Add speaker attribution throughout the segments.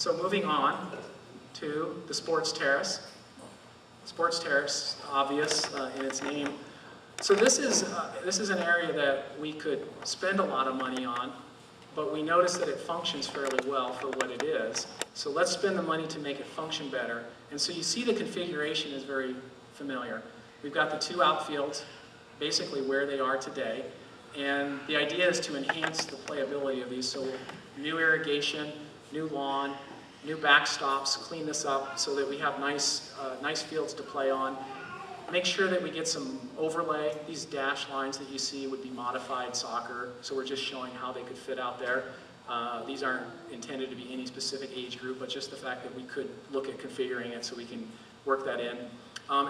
Speaker 1: So moving on to the sports terrace. Sports terrace, obvious in its name. So this is an area that we could spend a lot of money on, but we notice that it functions fairly well for what it is. So let's spend the money to make it function better. And so you see the configuration is very familiar. We've got the two outfields, basically where they are today. And the idea is to enhance the playability of these. So new irrigation, new lawn, new backstops, clean this up so that we have nice fields to play on. Make sure that we get some overlay. These dash lines that you see would be modified soccer, so we're just showing how they could fit out there. These aren't intended to be any specific age group, but just the fact that we could look at configuring it so we can work that in.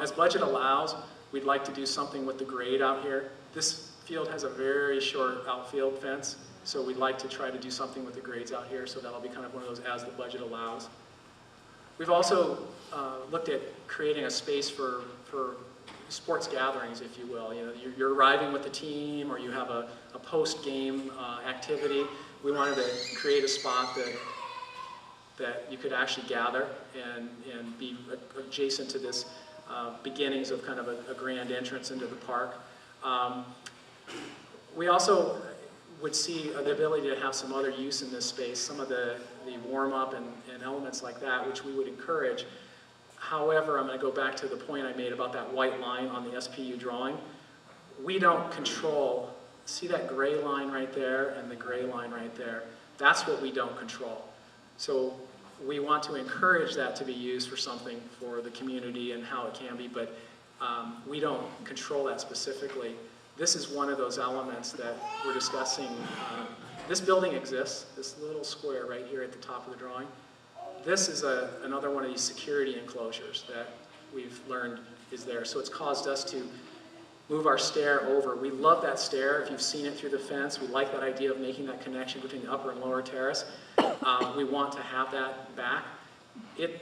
Speaker 1: As budget allows, we'd like to do something with the grade out here. This field has a very short outfield fence, so we'd like to try to do something with the grades out here, so that'll be kind of one of those as the budget allows. We've also looked at creating a space for sports gatherings, if you will. You know, you're arriving with the team, or you have a post-game activity. We wanted to create a spot that you could actually gather and be adjacent to this beginnings of kind of a grand entrance into the park. We also would see the ability to have some other use in this space, some of the warm-up and elements like that, which we would encourage. However, I'm going to go back to the point I made about that white line on the SPU drawing. We don't control, see that gray line right there and the gray line right there? That's what we don't control. So we want to encourage that to be used for something for the community and how it can be, but we don't control that specifically. This is one of those elements that we're discussing. This building exists, this little square right here at the top of the drawing. This is another one of these security enclosures that we've learned is there. So it's caused us to move our stair over. We love that stair. If you've seen it through the fence, we like that idea of making that connection between the upper and lower terrace. We want to have that back. It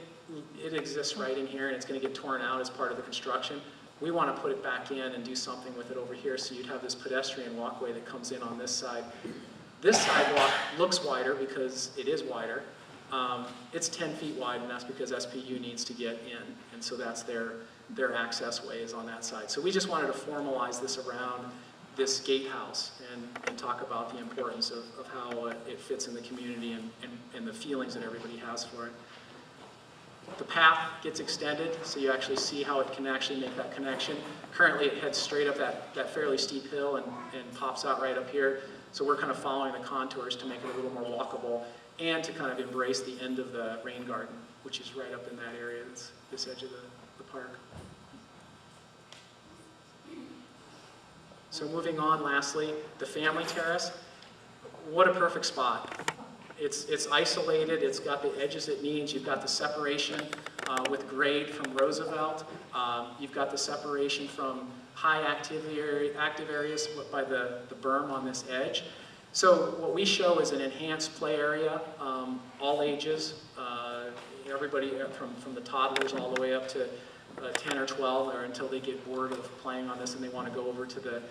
Speaker 1: exists right in here, and it's going to get torn out as part of the construction. We want to put it back in and do something with it over here, so you'd have this pedestrian walkway that comes in on this side. This sidewalk looks wider because it is wider. It's 10 feet wide, and that's because SPU needs to get in, and so that's their access way is on that side. So we just wanted to formalize this around this gatehouse and talk about the importance of how it fits in the community and the feelings that everybody has for it. The path gets extended, so you actually see how it can actually make that connection. Currently it heads straight up that fairly steep hill and pops out right up here. So we're kind of following the contours to make it a little more walkable and to kind of embrace the end of the rain garden, which is right up in that area, that's this edge of the park. So moving on, lastly, the family terrace. What a perfect spot. It's isolated, it's got the edges it needs, you've got the separation with grade from Roosevelt, you've got the separation from high active areas by the berm on this edge. So what we show is an enhanced play area, all ages, everybody from the toddlers all the way up to 10 or 12, or until they get bored of playing on this and they want to go over to the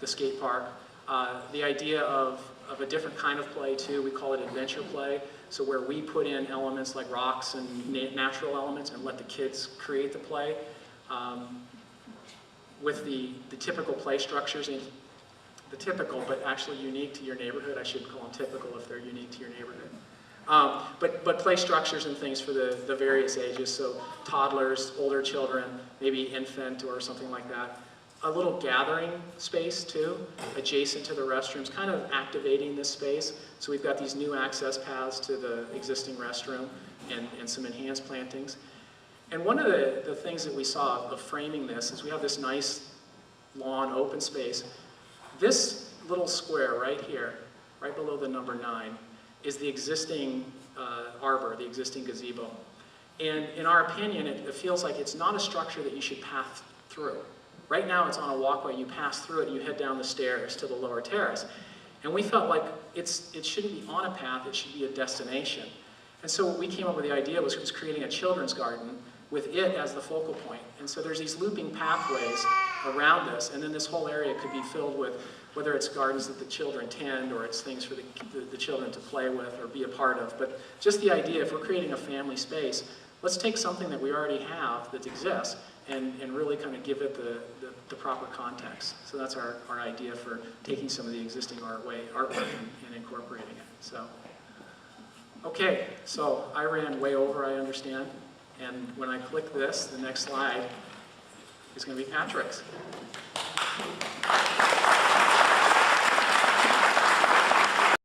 Speaker 1: skate park. The idea of a different kind of play too, we call it adventure play, so where we put in elements like rocks and natural elements and let the kids create the play. With the typical play structures, the typical but actually unique to your neighborhood, I shouldn't call them typical if they're unique to your neighborhood. But play structures and things for the various ages, so toddlers, older children, maybe infant or something like that. A little gathering space too, adjacent to the restrooms, kind of activating this space. So we've got these new access paths to the existing restroom and some enhanced plantings. And one of the things that we saw of framing this is we have this nice lawn open space. This little square right here, right below the number 9, is the existing arbor, the existing gazebo. And in our opinion, it feels like it's not a structure that you should pass through. Right now it's on a walkway, you pass through it and you head down the stairs to the lower terrace. And we felt like it shouldn't be on a path, it should be a destination. And so what we came up with the idea was creating a children's garden with it as the focal point. And so there's these looping pathways around this, and then this whole area could be filled with, whether it's gardens that the children tend, or it's things for the children to play with or be a part of. But just the idea, if we're creating a family space, let's take something that we already have that exists and really kind of give it the proper context. So that's our idea for taking some of the existing artwork and incorporating it. So, okay, so I ran way over, I understand. And when I click this, the next slide is going to be Patrick's.